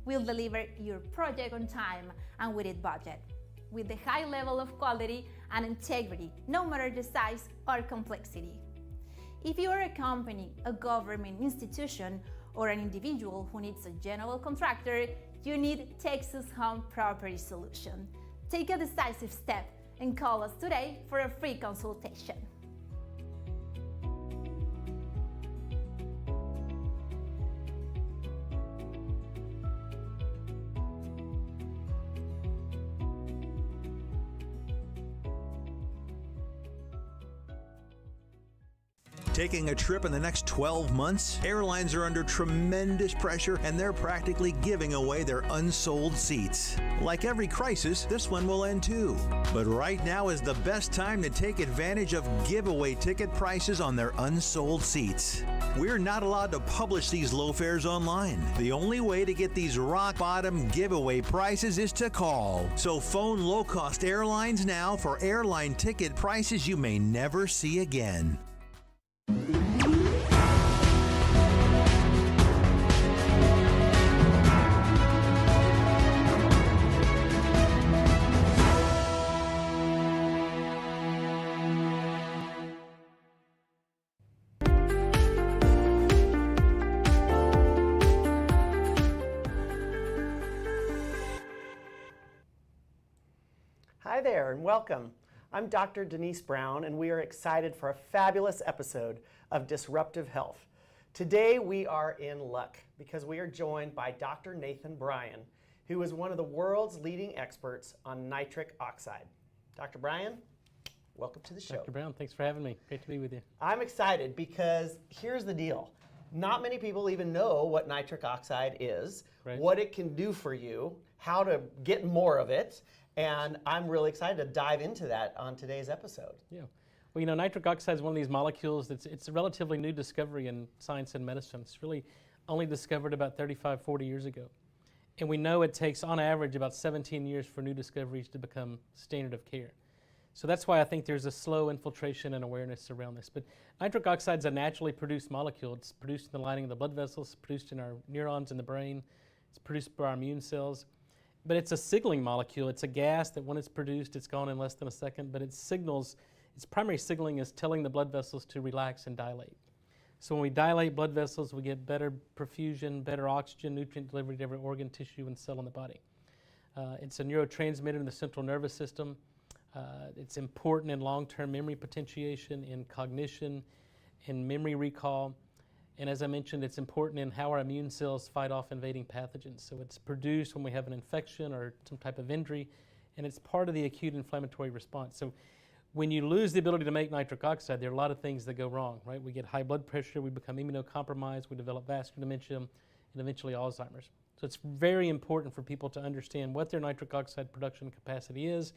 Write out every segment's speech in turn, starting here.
will deliver your project on time and within budget, with the high level of quality and integrity, no matter the size or complexity. If you are a company, a government institution, or an individual who needs a general contractor, you need Texas Home Property Solution. Take a decisive step and call us today for a free consultation. Taking a trip in the next 12 months? Airlines are under tremendous pressure and they're practically giving away their unsold seats. Like every crisis, this one will end too. But right now is the best time to take advantage of giveaway ticket prices on their unsold seats. We're not allowed to publish these low fares online. The only way to get these rock bottom giveaway prices is to call. So phone low-cost airlines now for airline ticket prices you may never see again. Hi there and welcome. I'm Dr. Denise Brown and we are excited for a fabulous episode of Disruptive Health. Today we are in luck because we are joined by Dr. Nathan Bryan, who is one of the world's leading experts on nitric oxide. Dr. Bryan, welcome to the show. Dr. Brown, thanks for having me. Great to be with you. I'm excited because here's the deal. Not many people even know what nitric oxide is, right, what it can do for you, how to get more of it, and I'm really excited to dive into that on today's episode. Yeah. Well, you know, nitric oxide is one of these molecules it's a relatively new discovery in science and medicine. It's really only discovered about 35, 40 years ago. And we know it takes, on average, about 17 years for new discoveries to become standard of care. So that's why I think there's a slow infiltration and awareness around this. But nitric oxide is a naturally produced molecule. It's produced in the lining of the blood vessels, produced in our neurons in the brain. It's produced by our immune cells. But it's a signaling molecule. It's a gas that when it's produced, it's gone in less than a second, but it signals, its primary signaling is telling the blood vessels to relax and dilate. So when we dilate blood vessels, we get better perfusion, better oxygen, nutrient delivery to every organ, tissue, and cell in the body. It's a neurotransmitter in the central nervous system. It's important in long-term memory potentiation, in cognition, in memory recall. And as I mentioned, it's important in how our immune cells fight off invading pathogens. So it's produced when we have an infection or some type of injury, and it's part of the acute inflammatory response. So when you lose the ability to make nitric oxide, there are a lot of things that go wrong, right? We get high blood pressure, we become immunocompromised, we develop vascular dementia, and eventually Alzheimer's. So it's very important for people to understand what their nitric oxide production capacity is.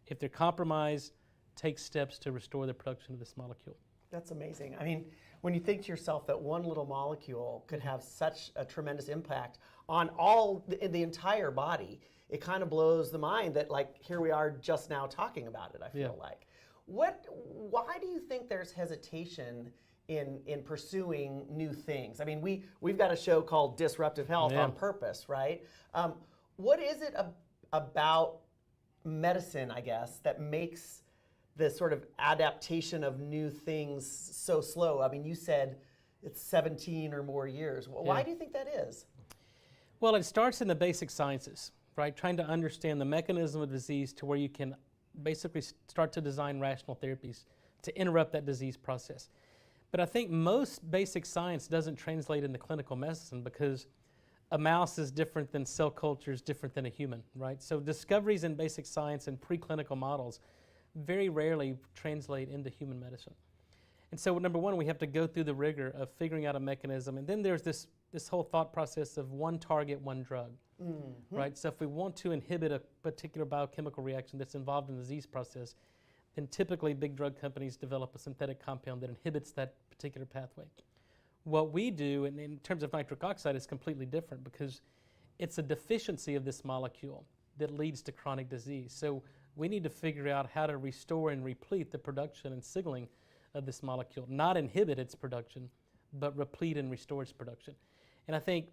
If they're compromised, take steps to restore the production of this molecule. That's amazing. I mean, when you think to yourself that one little molecule could have such a tremendous impact on the entire body, it kind of blows the mind that, like, here we are just now talking about it, I feel like. Why do you think there's hesitation in pursuing new things? I mean, we've got a show called Disruptive Health on purpose, right? What is it about medicine, I guess, that makes the sort of adaptation of new things so slow? I mean, you said it's 17 or more years. Why do you think that is? Well, it starts in the basic sciences, right? Trying to understand the mechanism of disease to where you can basically start to design rational therapies to interrupt that disease process. But I think most basic science doesn't translate into clinical medicine because a mouse is different than cell culture is different than a human, right? So discoveries in basic science and preclinical models very rarely translate into human medicine. And so number one, we have to go through the rigor of figuring out a mechanism. And then there's this whole thought process of one target, one drug, right? So if we want to inhibit a particular biochemical reaction that's involved in the disease process, then typically big drug companies develop a synthetic compound that inhibits that particular pathway. What we do in terms of nitric oxide is completely different because it's a deficiency of this molecule that leads to chronic disease. So we need to figure out how to restore and replete the production and signaling of this molecule, not inhibit its production, but replete and restore its production. And I think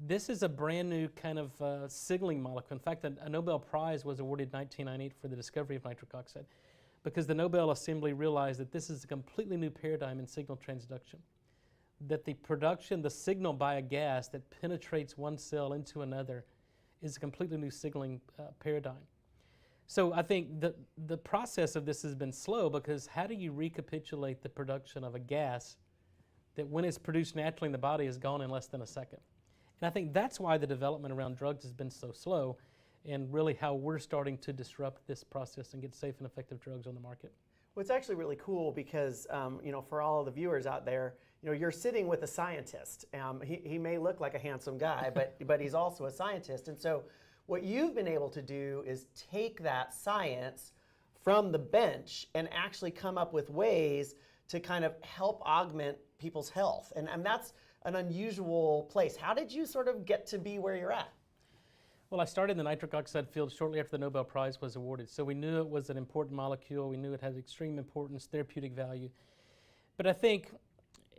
This is a brand new kind of signaling molecule. In fact, a Nobel Prize was awarded in 1998 for the discovery of nitric oxide, because the Nobel Assembly realized that this is a completely new paradigm in signal transduction. That the production, the signal by a gas that penetrates one cell into another is a completely new signaling paradigm. So I think the process of this has been slow, because how do you recapitulate the production of a gas that when it's produced naturally in the body is gone in less than a second? And I think that's why the development around drugs has been so slow, and really how we're starting to disrupt this process and get safe and effective drugs on the market. Well, it's actually really cool because, for all of the viewers out there, you're sitting with a scientist. He may look like a handsome guy, but he's also a scientist. And so what you've been able to do is take that science from the bench and actually come up with ways to kind of help augment people's health. And that's an unusual place. How did you sort of get to be where you're at? Well, I started in the nitric oxide field shortly after the Nobel Prize was awarded. So we knew it was an important molecule. We knew it had extreme importance, therapeutic value. But I think,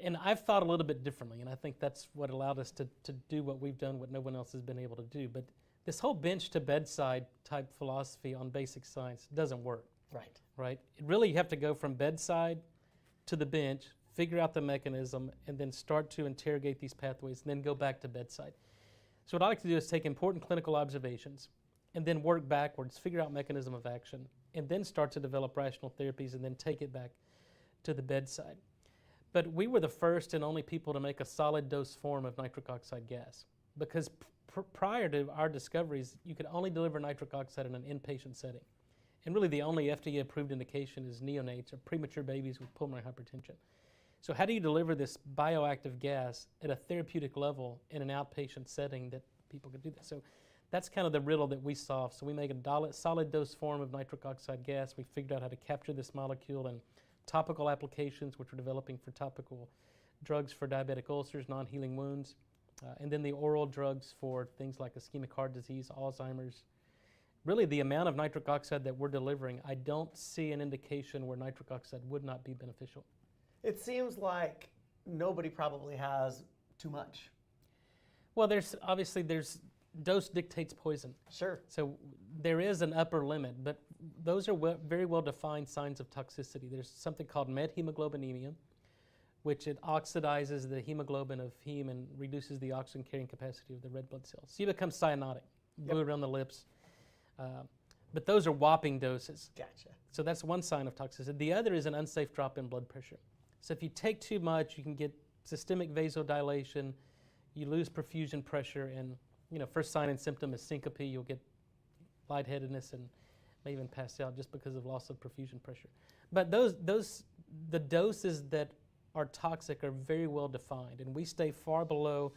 and I've thought a little bit differently, and I think that's what allowed us to do what we've done, what no one else has been able to do. But this whole bench to bedside type philosophy on basic science doesn't work. Right? Really, you have to go from bedside to the bench, figure out the mechanism, and then start to interrogate these pathways, and then go back to bedside. So what I like to do is take important clinical observations and then work backwards, figure out mechanism of action, and then start to develop rational therapies and then take it back to the bedside. But we were the first and only people to make a solid dose form of nitric oxide gas, because prior to our discoveries, you could only deliver nitric oxide in an inpatient setting. And really the only FDA-approved indication is neonates or premature babies with pulmonary hypertension. So how do you deliver this bioactive gas at a therapeutic level in an outpatient setting that people could do that? So that's kind of the riddle that we solved. So we make a solid dose form of nitric oxide gas. We figured out how to capture this molecule in topical applications, which we're developing for topical drugs for diabetic ulcers, non-healing wounds, and then the oral drugs for things like ischemic heart disease, Alzheimer's. Really, the amount of nitric oxide that we're delivering, I don't see an indication where nitric oxide would not be beneficial. It seems like nobody probably has too much. Well, there's dose dictates poison. Sure. So there is an upper limit, but those are very well-defined signs of toxicity. There's something called methemoglobinemia, which it oxidizes the hemoglobin of heme and reduces the oxygen carrying capacity of the red blood cells. So you become cyanotic, blue around the lips. But those are whopping doses. Gotcha. So that's one sign of toxicity. The other is an unsafe drop in blood pressure. So if you take too much, you can get systemic vasodilation, you lose perfusion pressure, and first sign and symptom is syncope. You'll get lightheadedness and may even pass out just because of loss of perfusion pressure. But the doses that are toxic are very well defined, and we stay far below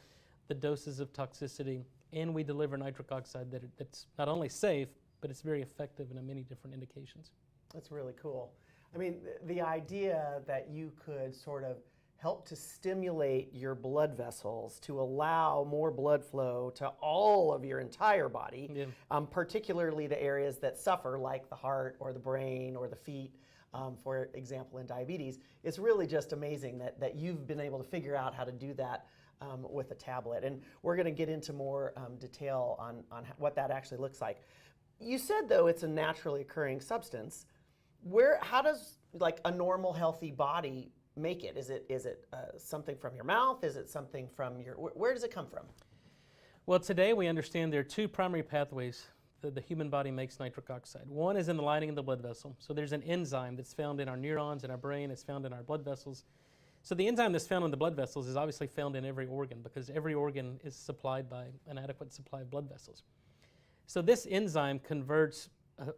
the doses of toxicity, and we deliver nitric oxide that's not only safe, but it's very effective in many different indications. That's really cool. I mean, the idea that you could sort of help to stimulate your blood vessels to allow more blood flow to all of your entire body, particularly the areas that suffer, like the heart or the brain or the feet, for example, in diabetes. It's really just amazing that you've been able to figure out how to do that with a tablet. And we're going to get into more detail on what that actually looks like. You said, though, it's a naturally occurring substance. How does like a normal healthy body make it? Is it something from your mouth? Is it something from where does it come from? Well, today we understand there are two primary pathways that the human body makes nitric oxide. One is in the lining of the blood vessel. So there's an enzyme that's found in our neurons, in our brain, it's found in our blood vessels. So the enzyme that's found in the blood vessels is obviously found in every organ, because every organ is supplied by an adequate supply of blood vessels. So this enzyme converts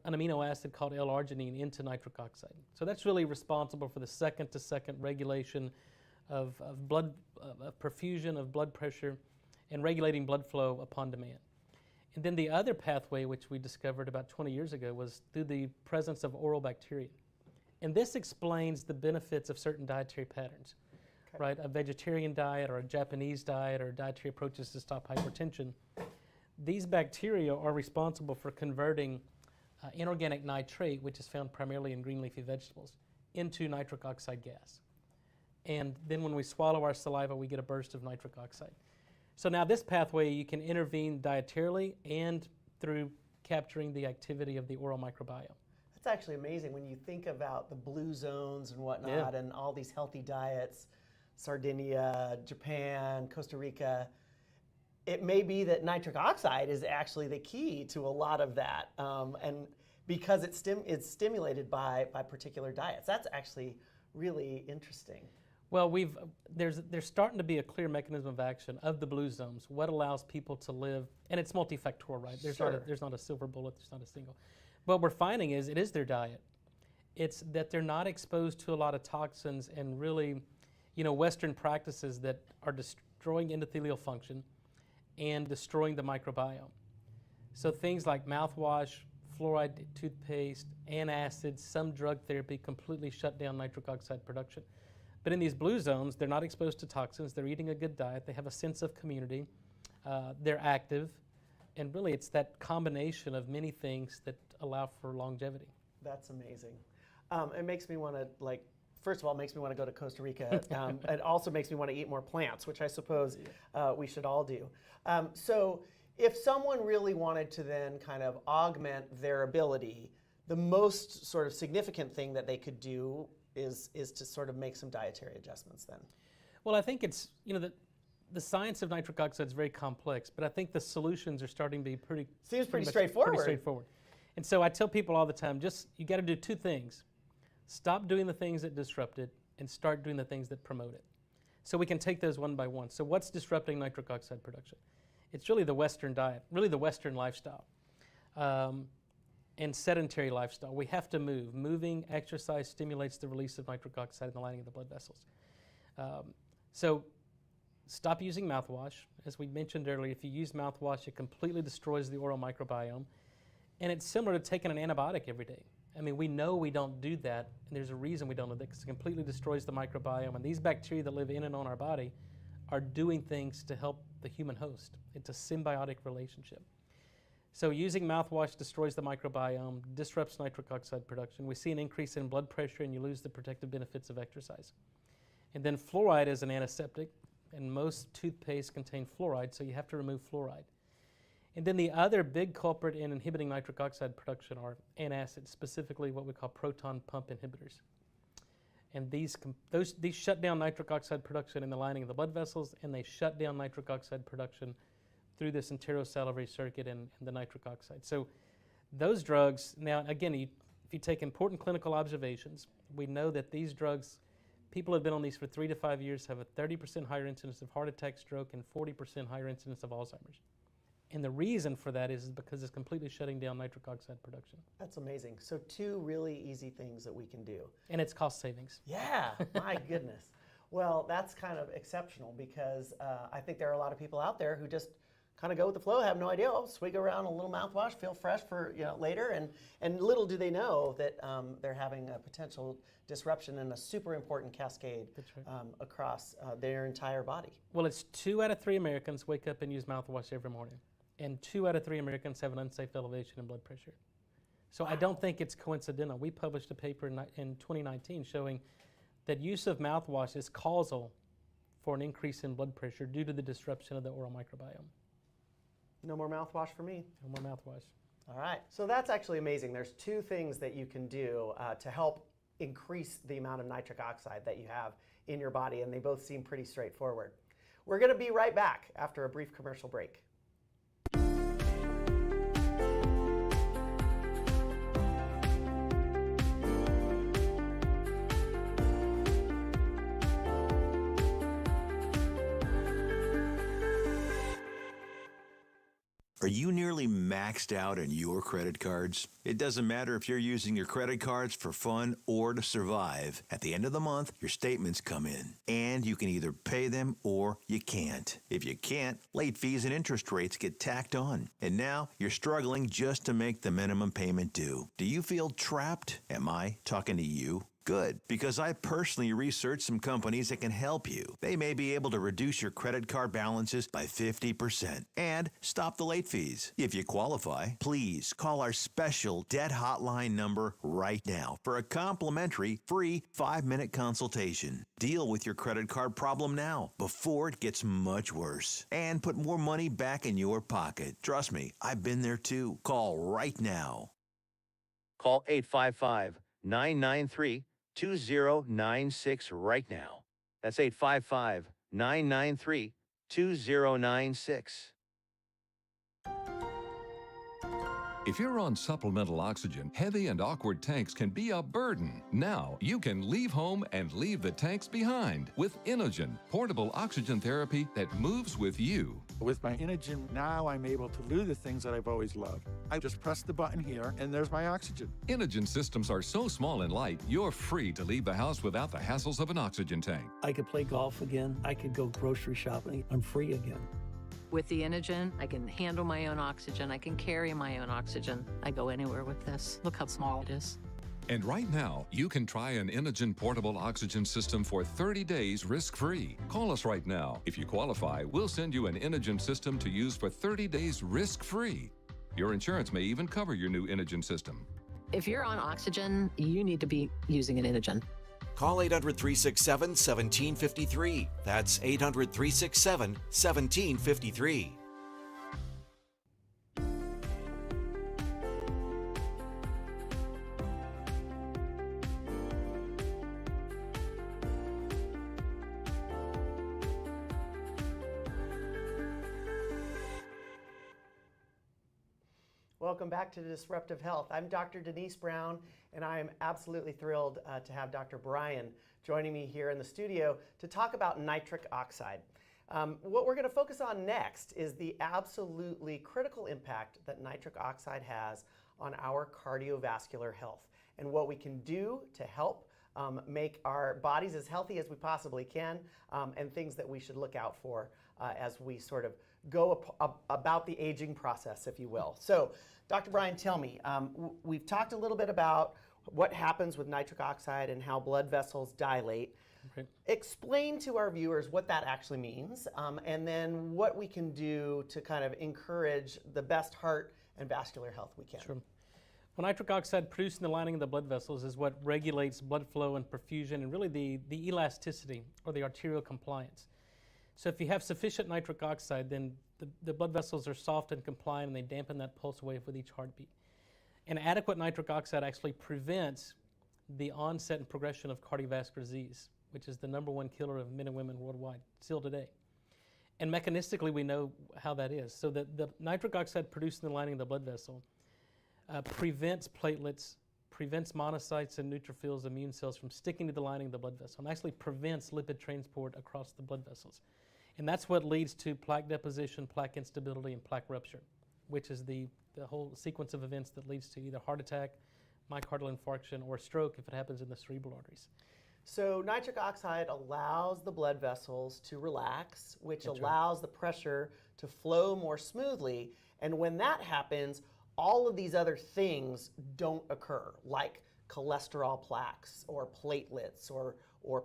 an amino acid called L-arginine into nitric oxide. So that's really responsible for the second-to-second regulation of perfusion, of blood pressure, and regulating blood flow upon demand. And then the other pathway, which we discovered about 20 years ago, was through the presence of oral bacteria. And this explains the benefits of certain dietary patterns, right? A vegetarian diet or a Japanese diet or dietary approaches to stop hypertension. These bacteria are responsible for converting inorganic nitrate, which is found primarily in green leafy vegetables, into nitric oxide gas. And then when we swallow our saliva, we get a burst of nitric oxide. So now this pathway, you can intervene dietarily and through capturing the activity of the oral microbiome. That's actually amazing when you think about the blue zones and whatnot and all these healthy diets, Sardinia, Japan, Costa Rica. It may be that nitric oxide is actually the key to a lot of that, and because it's stimulated by particular diets. That's actually really interesting. Well, there's starting to be a clear mechanism of action of the blue zones. What allows people to live, and it's multifactorial, right? There's not a silver bullet. There's not a single. What we're finding is it is their diet. It's that they're not exposed to a lot of toxins and really, Western practices that are destroying endothelial function and destroying the microbiome. So things like mouthwash, fluoride toothpaste, antacids, some drug therapy completely shut down nitric oxide production. But in these blue zones, they're not exposed to toxins, they're eating a good diet, they have a sense of community, they're active, and really it's that combination of many things that allow for longevity. That's amazing. It makes me want to, first of all, it makes me want to go to Costa Rica. It also makes me want to eat more plants, which I suppose we should all do. So if someone really wanted to then kind of augment their ability, the most sort of significant thing that they could do is to sort of make some dietary adjustments then. Well, I think it's, the science of nitric oxide is very complex, but I think the solutions are starting to be pretty straightforward. Pretty straightforward. And so I tell people all the time, you got to do two things. Stop doing the things that disrupt it and start doing the things that promote it. So we can take those one by one. So what's disrupting nitric oxide production? It's really the Western diet, really the Western lifestyle, and sedentary lifestyle. We have to move. Moving, exercise stimulates the release of nitric oxide in the lining of the blood vessels. So stop using mouthwash. As we mentioned earlier, if you use mouthwash, it completely destroys the oral microbiome. And it's similar to taking an antibiotic every day. I mean, we know we don't do that, and there's a reason we don't do that, because it completely destroys the microbiome. And these bacteria that live in and on our body are doing things to help the human host. It's a symbiotic relationship. So using mouthwash destroys the microbiome, disrupts nitric oxide production. We see an increase in blood pressure, and you lose the protective benefits of exercise. And then fluoride is an antiseptic, and most toothpaste contain fluoride, so you have to remove fluoride. And then the other big culprit in inhibiting nitric oxide production are antacids, specifically what we call proton pump inhibitors. And these shut down nitric oxide production in the lining of the blood vessels, and they shut down nitric oxide production through this enterosalivary circuit and the nitric oxide. So those drugs, now again, if you take important clinical observations, we know that these drugs, people have been on these for 3 to 5 years, have a 30% higher incidence of heart attack, stroke, and 40% higher incidence of Alzheimer's. And the reason for that is because it's completely shutting down nitric oxide production. That's amazing. So 2 really easy things that we can do. And it's cost savings. Yeah, my goodness. Well, that's kind of exceptional because I think there are a lot of people out there who just kind of go with the flow, have no idea, swig around a little mouthwash, feel fresh for later, and little do they know that they're having a potential disruption in a super important cascade across their entire body. Well, it's 2 out of 3 Americans wake up and use mouthwash every morning. And 2 out of 3 Americans have an unsafe elevation in blood pressure. So I don't think it's coincidental. We published a paper in 2019 showing that use of mouthwash is causal for an increase in blood pressure due to the disruption of the oral microbiome. No more mouthwash for me. No more mouthwash. All right. So that's actually amazing. There's 2 things that you can do to help increase the amount of nitric oxide that you have in your body, and they both seem pretty straightforward. We're going to be right back after a brief commercial break. Are you nearly maxed out on your credit cards? It doesn't matter if you're using your credit cards for fun or to survive. At the end of the month, your statements come in, and you can either pay them or you can't. If you can't, late fees and interest rates get tacked on. And now you're struggling just to make the minimum payment due. Do you feel trapped? Am I talking to you? Good, because I personally researched some companies that can help you. They may be able to reduce your credit card balances by 50% and stop the late fees. If you qualify, please call our special debt hotline number right now for a complimentary free 5-minute consultation. Deal with your credit card problem now before it gets much worse and put more money back in your pocket. Trust me, I've been there too. Call right now. Call 855-993-2096 right now. That's 855-993-2096. If you're on supplemental oxygen, heavy and awkward tanks can be a burden. Now you can leave home and leave the tanks behind with Inogen, portable oxygen therapy that moves with you. With my Inogen, now I'm able to do the things that I've always loved. I just press the button here, and there's my oxygen. Inogen systems are so small and light, you're free to leave the house without the hassles of an oxygen tank. I could play golf again. I could go grocery shopping. I'm free again. With the Inogen, I can handle my own oxygen. I can carry my own oxygen. I go anywhere with this. Look how small it is. And right now, you can try an Inogen portable oxygen system for 30 days risk-free. Call us right now. If you qualify, we'll send you an Inogen system to use for 30 days risk-free. Your insurance may even cover your new Inogen system. If you're on oxygen, you need to be using an Inogen. Call 800-367-1753. That's 800-367-1753. Welcome back to Disruptive Health. I'm Dr. Denise Brown, and I am absolutely thrilled to have Dr. Brian joining me here in the studio to talk about nitric oxide. What we're going to focus on next is the absolutely critical impact that nitric oxide has on our cardiovascular health and what we can do to help make our bodies as healthy as we possibly can, and things that we should look out for as we sort of go about the aging process, if you will. So, Dr. Brian, tell me, we've talked a little bit about what happens with nitric oxide and how blood vessels dilate. Okay. Explain to our viewers what that actually means, and then what we can do to kind of encourage the best heart and vascular health we can. Sure. Well, nitric oxide produced in the lining of the blood vessels is what regulates blood flow and perfusion and really the elasticity or the arterial compliance. So if you have sufficient nitric oxide, then the blood vessels are soft and compliant and they dampen that pulse wave with each heartbeat. And adequate nitric oxide actually prevents the onset and progression of cardiovascular disease, which is the #1 killer of men and women worldwide still today. And mechanistically, we know how that is. So the nitric oxide produced in the lining of the blood vessel prevents platelets, prevents monocytes and neutrophils, immune cells from sticking to the lining of the blood vessel, and actually prevents lipid transport across the blood vessels. And that's what leads to plaque deposition, plaque instability, and plaque rupture, which is the whole sequence of events that leads to either heart attack, myocardial infarction, or stroke if it happens in the cerebral arteries. So nitric oxide allows the blood vessels to relax, which allows the pressure to flow more smoothly. And when that happens, all of these other things don't occur, like cholesterol plaques or platelets or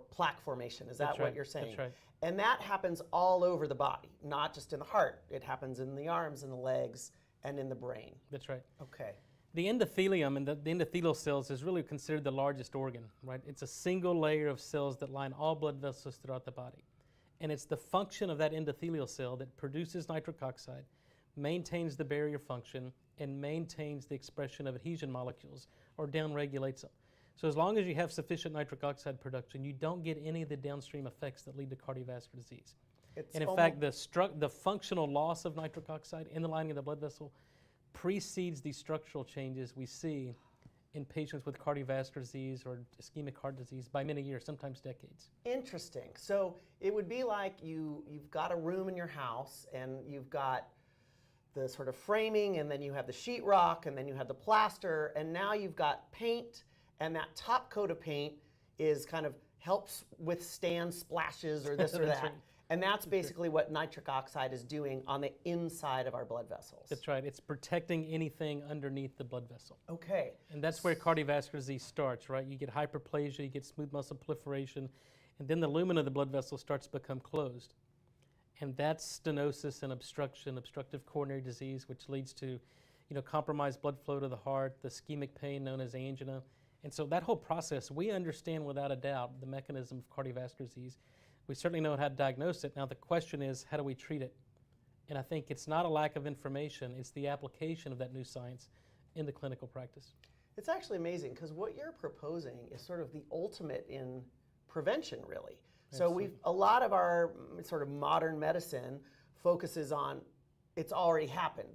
plaque formation. Is that what you're saying? That's right. And that happens all over the body, not just in the heart. It happens in the arms and the legs and in the brain. That's right. Okay. The endothelium and the endothelial cells is really considered the largest organ, right? It's a single layer of cells that line all blood vessels throughout the body. And it's the function of that endothelial cell that produces nitric oxide, maintains the barrier function, and maintains the expression of adhesion molecules or downregulates them. So as long as you have sufficient nitric oxide production, you don't get any of the downstream effects that lead to cardiovascular disease. And in fact, the functional loss of nitric oxide in the lining of the blood vessel precedes the structural changes we see in patients with cardiovascular disease or ischemic heart disease by many years, sometimes decades. Interesting. So it would be like you've got a room in your house and you've got the sort of framing, and then you have the sheetrock, and then you have the plaster, and now you've got paint, and that top coat of paint is kind of helps withstand splashes or this or that. Right. And that's basically what nitric oxide is doing on the inside of our blood vessels. That's right. It's protecting anything underneath the blood vessel. Okay. And that's where cardiovascular disease starts, right? You get hyperplasia, you get smooth muscle proliferation, and then the lumen of the blood vessel starts to become closed. And that's stenosis and obstruction, obstructive coronary disease, which leads to, compromised blood flow to the heart, the ischemic pain known as angina. And so that whole process, we understand without a doubt the mechanism of cardiovascular disease. We certainly know how to diagnose it. Now the question is, how do we treat it? And I think it's not a lack of information, it's the application of that new science in the clinical practice. It's actually amazing because what you're proposing is sort of the ultimate in prevention, really. So a lot of our sort of modern medicine focuses on it's already happened.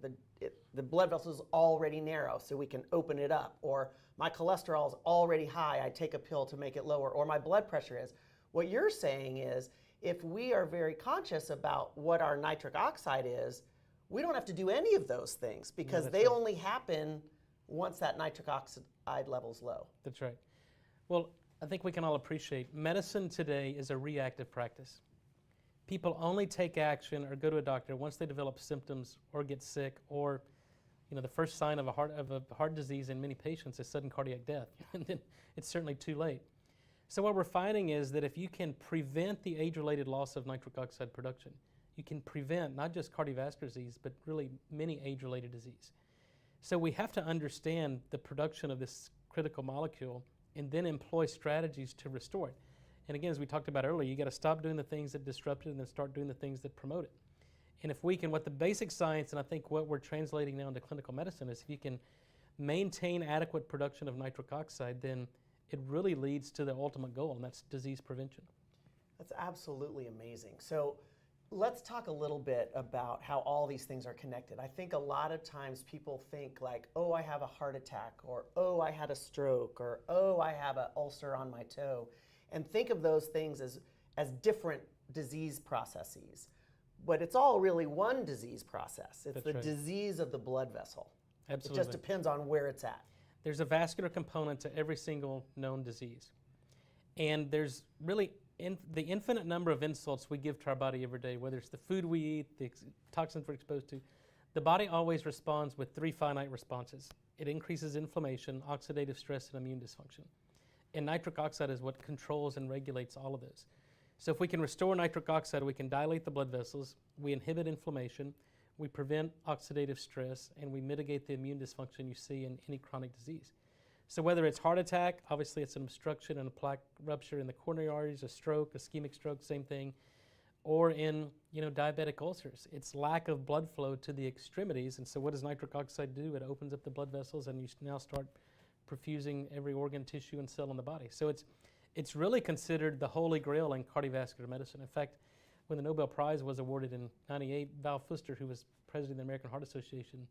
The blood vessel is already narrow, so we can open it up. Or my cholesterol is already high, I take a pill to make it lower. Or my blood pressure is. What you're saying is if we are very conscious about what our nitric oxide is, we don't have to do any of those things because they only happen once that nitric oxide level is low. That's right. Well, I think we can all appreciate medicine today is a reactive practice. People only take action or go to a doctor once they develop symptoms or get sick, or the first sign of a heart disease in many patients is sudden cardiac death, and then it's certainly too late. So what we're finding is that if you can prevent the age-related loss of nitric oxide production, you can prevent not just cardiovascular disease, but really many age-related disease. So we have to understand the production of this critical molecule and then employ strategies to restore it. And again, as we talked about earlier, you got to stop doing the things that disrupt it and then start doing the things that promote it. And if we can, what the basic science, and I think what we're translating now into clinical medicine, is if you can maintain adequate production of nitric oxide, then it really leads to the ultimate goal, and that's disease prevention. That's absolutely amazing. So let's talk a little bit about how all these things are connected. I think a lot of times people think like, oh, I have a heart attack, or oh, I had a stroke, or oh, I have an ulcer on my toe, and think of those things as different disease processes. But it's all really one disease process. It's the disease of the blood vessel. Absolutely. It just depends on where it's at. There's a vascular component to every single known disease. And there's really the infinite number of insults we give to our body every day, whether it's the food we eat, the toxins we're exposed to. The body always responds with 3 finite responses. It increases inflammation, oxidative stress, and immune dysfunction. And nitric oxide is what controls and regulates all of those. So if we can restore nitric oxide, we can dilate the blood vessels, we inhibit inflammation, we prevent oxidative stress, and we mitigate the immune dysfunction you see in any chronic disease. So whether it's heart attack, obviously it's an obstruction and a plaque rupture in the coronary arteries, a stroke, ischemic stroke, same thing, or in diabetic ulcers, it's lack of blood flow to the extremities. And so what does nitric oxide do? It opens up the blood vessels, and you now start perfusing every organ, tissue, and cell in the body. So it's really considered the holy grail in cardiovascular medicine. In fact, when the Nobel Prize was awarded in '98, Val Fuster, who was president of the American Heart Association,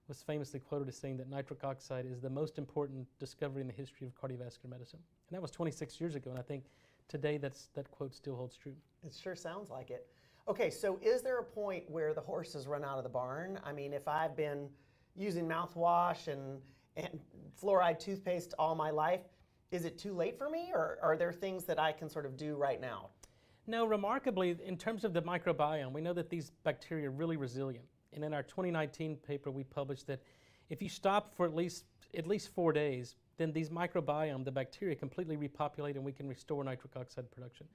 was famously quoted as saying that nitric oxide is the most important discovery in the history of cardiovascular medicine. And that was 26 years ago, and I think today that quote still holds true. It sure sounds like it. Okay, so is there a point where the horses run out of the barn? I mean, if I've been using mouthwash and fluoride toothpaste all my life, is it too late for me, or are there things that I can sort of do right now? No, remarkably, in terms of the microbiome, we know that these bacteria are really resilient. And in our 2019 paper, we published that if you stop for at least 4 days, then these microbiome, the bacteria, completely repopulate, and we can restore nitric oxide production.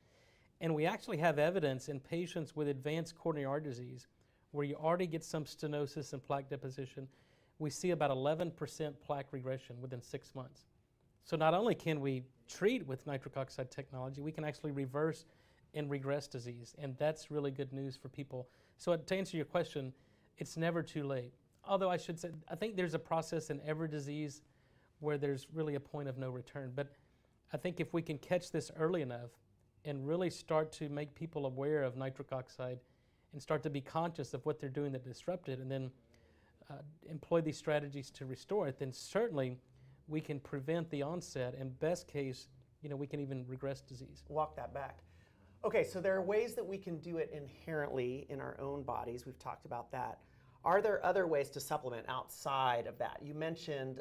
And we actually have evidence in patients with advanced coronary artery disease, where you already get some stenosis and plaque deposition. We see about 11% plaque regression within 6 months. So not only can we treat with nitric oxide technology, we can actually reverse and regress disease, and that's really good news for people. So to answer your question, it's never too late. Although I should say, I think there's a process in every disease where there's really a point of no return. But I think if we can catch this early enough and really start to make people aware of nitric oxide and start to be conscious of what they're doing that disrupt it, and then employ these strategies to restore it, then certainly we can prevent the onset, and best case, we can even regress disease. Walk that back. Okay, so there are ways that we can do it inherently in our own bodies. We've talked about that. Are there other ways to supplement outside of that? You mentioned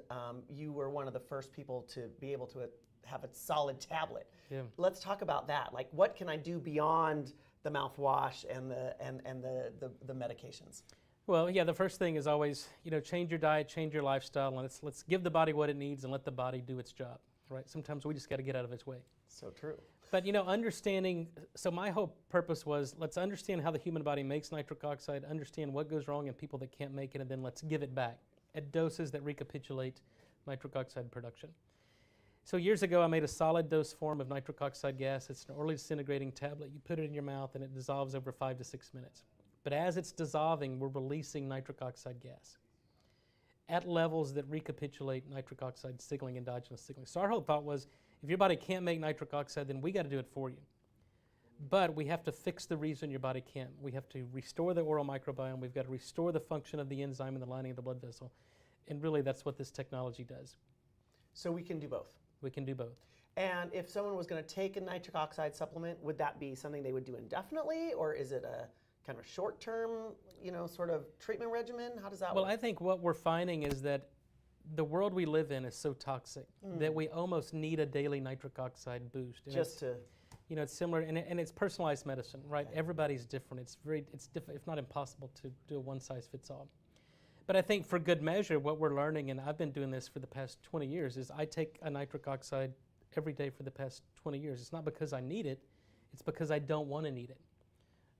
you were one of the first people to be able to have a solid tablet. Yeah. Let's talk about that. Like, what can I do beyond the mouthwash and the medications? Well, yeah, the first thing is always, change your diet, change your lifestyle, and let's give the body what it needs and let the body do its job, right? Sometimes we just got to get out of its way. So true. But, understanding, so my whole purpose was let's understand how the human body makes nitric oxide, understand what goes wrong in people that can't make it, and then let's give it back at doses that recapitulate nitric oxide production. So years ago, I made a solid dose form of nitric oxide gas. It's an orally disintegrating tablet. You put it in your mouth and it dissolves over 5 to 6 minutes. But as it's dissolving, we're releasing nitric oxide gas at levels that recapitulate nitric oxide signaling, endogenous signaling. So our whole thought was, if your body can't make nitric oxide, then we got to do it for you. But we have to fix the reason your body can't. We have to restore the oral microbiome. We've got to restore the function of the enzyme in the lining of the blood vessel. And really, that's what this technology does. So we can do both. We can do both. And if someone was going to take a nitric oxide supplement, would that be something they would do indefinitely, or is it a kind of a short-term, sort of treatment regimen? How does that work? Well, I think what we're finding is that the world we live in is so toxic that we almost need a daily nitric oxide boost. And it's similar, and it's personalized medicine, right? Okay. Everybody's different. It's if not impossible to do a one-size-fits-all. But I think for good measure, what we're learning, and I've been doing this for the past 20 years, is I take a nitric oxide every day for the past 20 years. It's not because I need it, it's because I don't want to need it,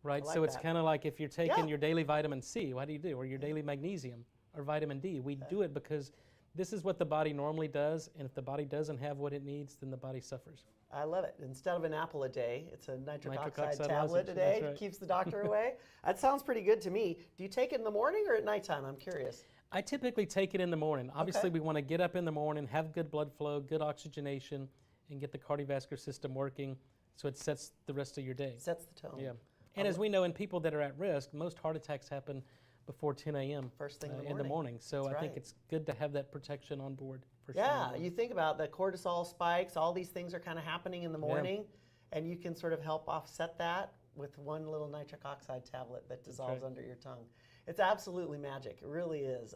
right? So it's kind of like if you're taking your daily vitamin C, what do? Or your daily magnesium or vitamin D. We do it because this is what the body normally does, and if the body doesn't have what it needs, then the body suffers. I love it. Instead of an apple a day, it's a nitric oxide tablet a day. Right. Keeps the doctor away. That sounds pretty good to me. Do you take it in the morning or at nighttime? I'm curious. I typically take it in the morning. Obviously, we want to get up in the morning, have good blood flow, good oxygenation, and get the cardiovascular system working so it sets the rest of your day. Sets the tone. Yeah. And as we know, in people that are at risk, most heart attacks happen before 10 a.m. First thing in the morning. So I think it's good to have that protection on board. Yeah, you think about the cortisol spikes, all these things are kind of happening in the morning, and you can sort of help offset that with one little nitric oxide tablet that dissolves under your tongue. It's absolutely magic, it really is.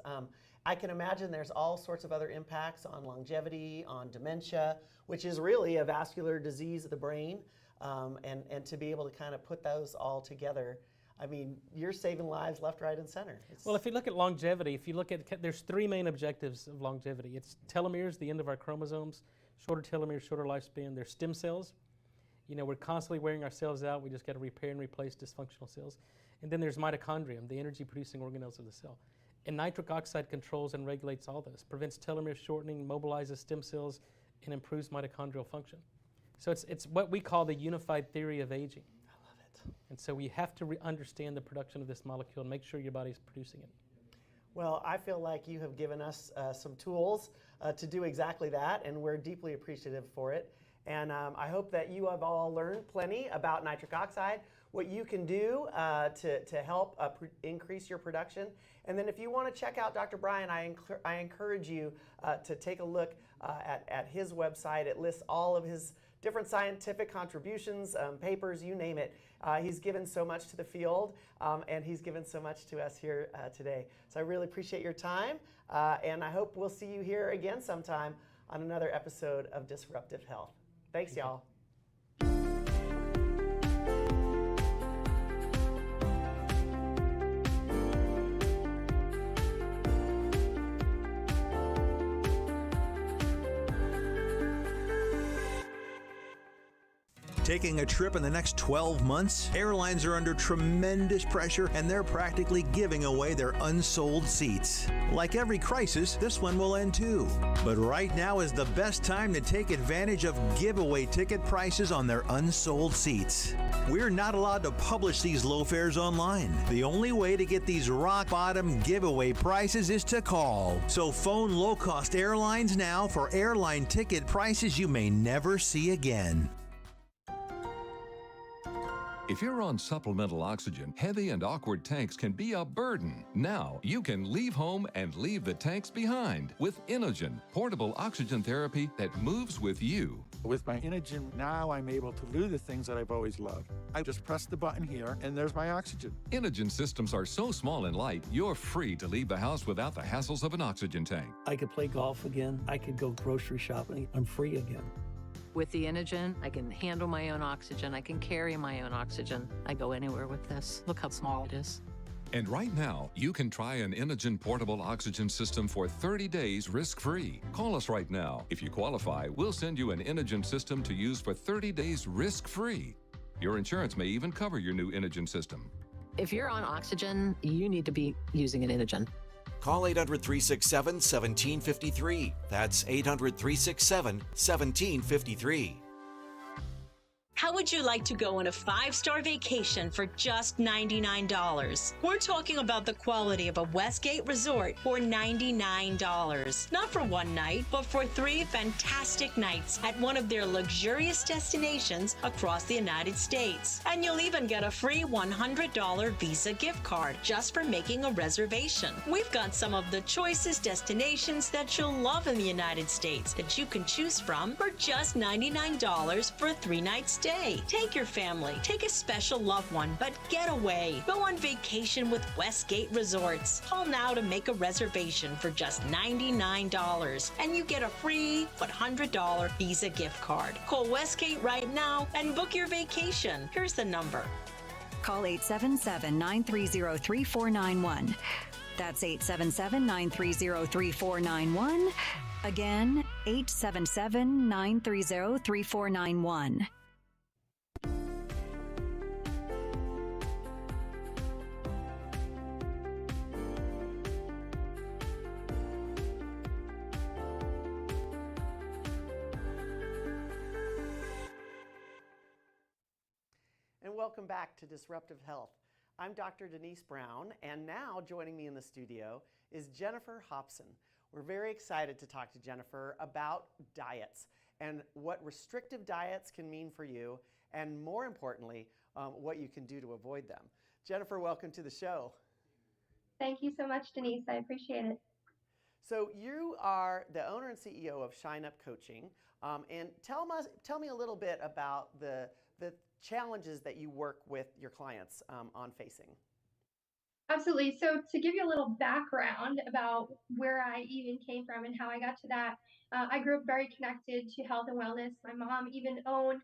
I can imagine there's all sorts of other impacts on longevity, on dementia, which is really a vascular disease of the brain, and to be able to kind of put those all together. I mean, you're saving lives left, right, and center. Well, if you look at longevity, there's 3 main objectives of longevity. It's telomeres, the end of our chromosomes, shorter telomeres, shorter lifespan. There's stem cells. We're constantly wearing our cells out. We just got to repair and replace dysfunctional cells. And then there's mitochondrium, the energy-producing organelles of the cell. And nitric oxide controls and regulates all those, prevents telomere shortening, mobilizes stem cells, and improves mitochondrial function. So it's what we call the unified theory of aging. And so we have to understand the production of this molecule and make sure your body's producing it. Well, I feel like you have given us some tools to do exactly that, and we're deeply appreciative for it. And I hope that you have all learned plenty about nitric oxide, what you can do to help increase your production. And then if you want to check out Dr. Brian, I encourage you to take a look at his website. It lists all of his different scientific contributions, papers, you name it. He's given so much to the field, and he's given so much to us here today. So I really appreciate your time, and I hope we'll see you here again sometime on another episode of Disruptive Health. Thanks, y'all. Taking a trip in the next 12 months? Airlines are under tremendous pressure and they're practically giving away their unsold seats. Like every crisis, this one will end too. But right now is the best time to take advantage of giveaway ticket prices on their unsold seats. We're not allowed to publish these low fares online. The only way to get these rock bottom giveaway prices is to call. So phone low-cost airlines now for airline ticket prices you may never see again. If you're on supplemental oxygen, heavy and awkward tanks can be a burden. Now you can leave home and leave the tanks behind with Inogen, portable oxygen therapy that moves with you. With my Inogen, now I'm able to do the things that I've always loved. I just press the button here, and there's my oxygen. Inogen systems are so small and light, you're free to leave the house without the hassles of an oxygen tank. I could play golf again. I could go grocery shopping. I'm free again. With the Inogen, I can handle my own oxygen. I can carry my own oxygen. I go anywhere with this. Look how small it is. And right now, you can try an Inogen portable oxygen system for 30 days risk-free. Call us right now. If you qualify, we'll send you an Inogen system to use for 30 days risk-free. Your insurance may even cover your new Inogen system. If you're on oxygen, you need to be using an Inogen. Call 800 367 1753. That's 800 367 1753. How would you like to go on a 5-star vacation for just $99? We're talking about the quality of a Westgate resort for $99. Not for one night, but for 3 fantastic nights at one of their luxurious destinations across the United States. And you'll even get a free $100 Visa gift card just for making a reservation. We've got some of the choicest destinations that you'll love in the United States that you can choose from for just $99 for a 3-night stay. Take your family, take a special loved one, but get away. Go on vacation with Westgate Resorts. Call now to make a reservation for just $99, and you get a free $100 Visa gift card. Call Westgate right now and book your vacation. Here's the number. Call 877-930-3491. That's 877-930-3491. Again, 877-930-3491. And welcome back to Disruptive Health. I'm Dr. Denise Brown, and now joining me in the studio is Jennifer Hobson. We're very excited to talk to Jennifer about diets and what restrictive diets can mean for you, and more importantly, what you can do to avoid them. Jennifer, welcome to the show. Thank you so much, Denise. I appreciate it. So you are the owner and CEO of Shine Up Coaching, and tell me a little bit about the challenges that you work with your clients on facing. Absolutely. So to give you a little background about where I even came from and how I got to that, I grew up very connected to health and wellness. My mom even owned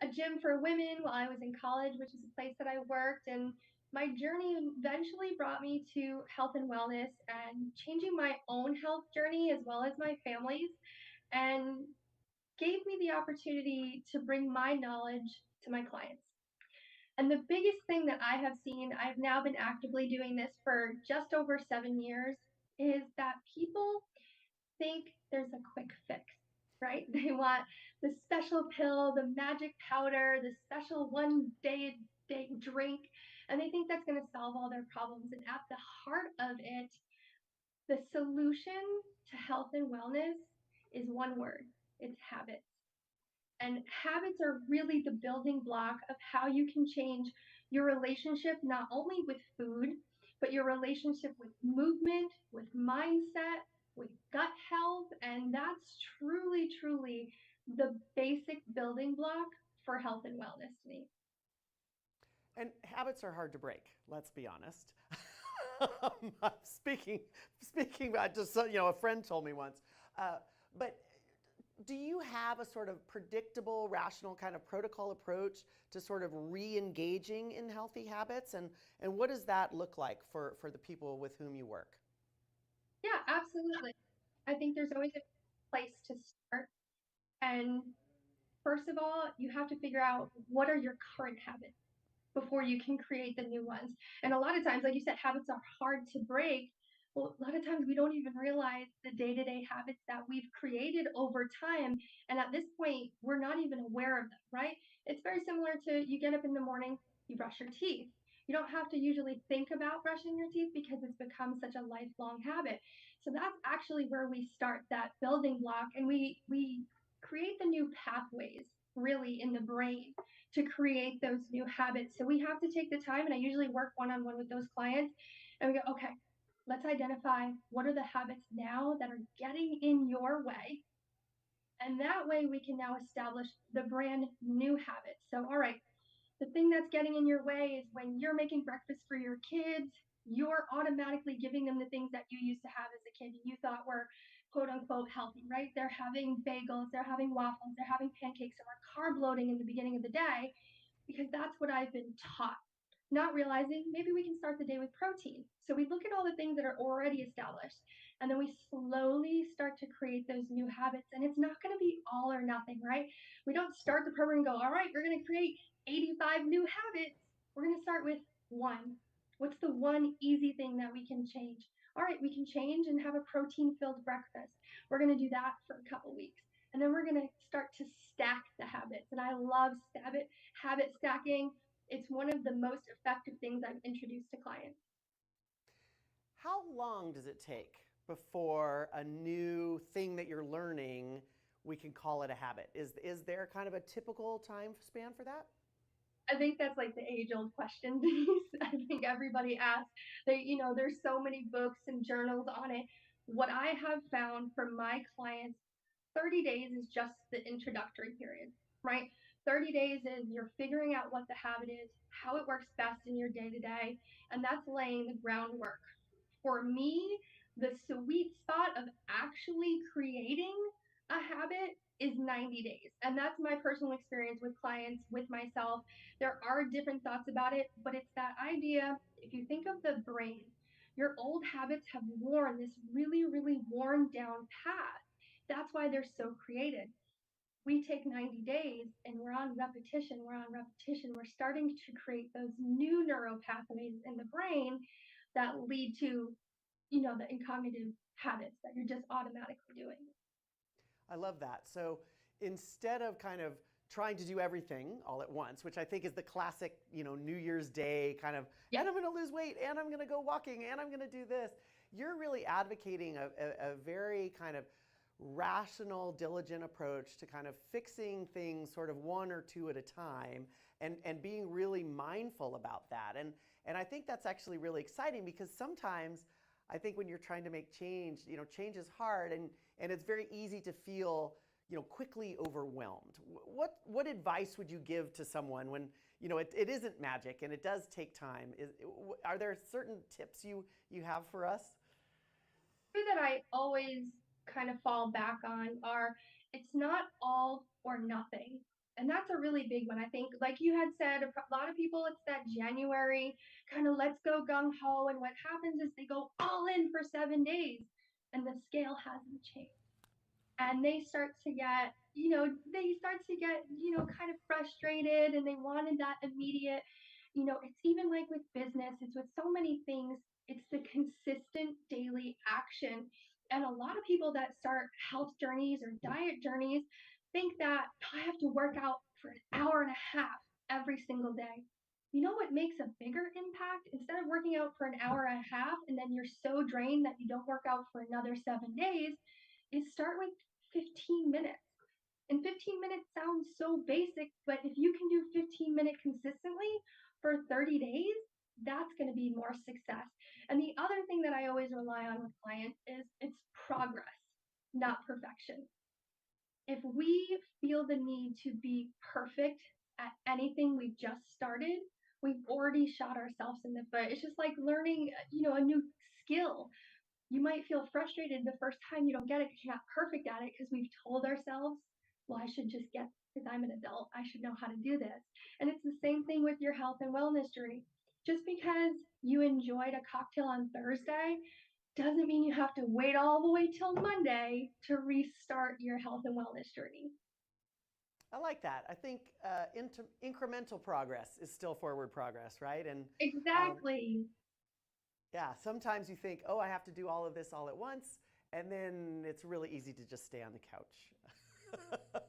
a gym for women while I was in college, which is a place that I worked. And my journey eventually brought me to health and wellness and changing my own health journey as well as my family's, and gave me the opportunity to bring my knowledge to my clients. And the biggest thing that I have seen, I've now been actively doing this for just over 7 years, is that people think there's a quick fix, right? They want the special pill, the magic powder, the special one-day drink, and they think that's going to solve all their problems. And at the heart of it, the solution to health and wellness is one word. It's habits. And habits are really the building block of how you can change your relationship, not only with food, but your relationship with movement, with mindset, with gut health. And that's truly, truly the basic building block for health and wellness to me. And habits are hard to break, let's be honest. Speaking about just, a friend told me once, but do you have a sort of predictable, rational kind of protocol approach to sort of re-engaging in healthy habits? And what does that look like for the people with whom you work? Yeah, absolutely. I think there's always a place to start. And first of all, you have to figure out what are your current habits before you can create the new ones. And a lot of times, like you said, habits are hard to break. Well, a lot of times we don't even realize the day-to-day habits that we've created over time. And at this point, we're not even aware of them, right? It's very similar to you get up in the morning, you brush your teeth. You don't have to usually think about brushing your teeth because it's become such a lifelong habit. So that's actually where we start that building block, and we create the new pathways really in the brain to create those new habits. So we have to take the time, and I usually work one-on-one with those clients, and we go, okay, let's identify what are the habits now that are getting in your way. And that way we can now establish the brand new habits. So, all right, the thing that's getting in your way is when you're making breakfast for your kids, you're automatically giving them the things that you used to have as a kid and you thought were quote unquote healthy, right? They're having bagels, they're having waffles, they're having pancakes, or carb loading in the beginning of the day because that's what I've been taught. Not realizing maybe we can start the day with protein. So we look at all the things that are already established and then we slowly start to create those new habits. And it's not going to be all or nothing, right? We don't start the program and go, all right, we're going to create 85 new habits. We're going to start with one. What's the one easy thing that we can change? All right, we can change and have a protein filled breakfast. We're going to do that for a couple weeks. And then we're going to start to stack the habits. And I love habit stacking. It's one of the most effective things I've introduced to clients. How long does it take before a new thing that you're learning, we can call it a habit? Is there kind of a typical time span for that? I think that's like the age-old question, Denise. I think everybody asks. There's so many books and journals on it. What I have found from my clients, 30 days is just the introductory period, right? 30 days is you're figuring out what the habit is, how it works best in your day-to-day, and that's laying the groundwork. For me, the sweet spot of actually creating a habit is 90 days. And that's my personal experience with clients, with myself. There are different thoughts about it, but it's that idea. If you think of the brain, your old habits have worn this really, really worn down path. That's why they're so created. We take 90 days and we're on repetition, we're starting to create those new neural pathways in the brain that lead to, the cognitive habits that you're just automatically doing. I love that. So instead of kind of trying to do everything all at once, which I think is the classic, New Year's Day kind of, and I'm going to lose weight, and I'm going to go walking, and I'm going to do this. You're really advocating a very kind of rational, diligent approach to kind of fixing things sort of one or two at a time and being really mindful about that. And I think that's actually really exciting because sometimes I think when you're trying to make change, change is hard and it's very easy to feel, quickly overwhelmed. What advice would you give to someone when, it isn't magic and it does take time? Are there certain tips you have for us? That I always kind of fall back on are it's not all or nothing. And that's a really big one. I think, like you had said, a lot of people, it's that January kind of let's go gung ho. And what happens is they go all in for 7 days and the scale hasn't changed. And they start to get, kind of frustrated and they wanted that immediate, it's even like with business, it's with so many things, it's the consistent daily action. And a lot of people that start health journeys or diet journeys think that I have to work out for an hour and a half every single day. You know what makes a bigger impact? Instead of working out for an hour and a half and then you're so drained that you don't work out for another 7 days, is start with 15 minutes. And 15 minutes sounds so basic, but if you can do 15 minutes consistently for 30 days, that's going to be more success. And the other thing that I always rely on with clients is it's progress, not perfection. If we feel the need to be perfect at anything we've just started, we've already shot ourselves in the foot. It's just like learning, a new skill. You might feel frustrated the first time you don't get it because you're not perfect at it because we've told ourselves, well, I should just get because I'm an adult. I should know how to do this. And it's the same thing with your health and wellness journey. Just because you enjoyed a cocktail on Thursday doesn't mean you have to wait all the way till Monday to restart your health and wellness journey. I like that. I think incremental progress is still forward progress, right? And exactly. Yeah, sometimes you think, oh, I have to do all of this all at once, and then it's really easy to just stay on the couch.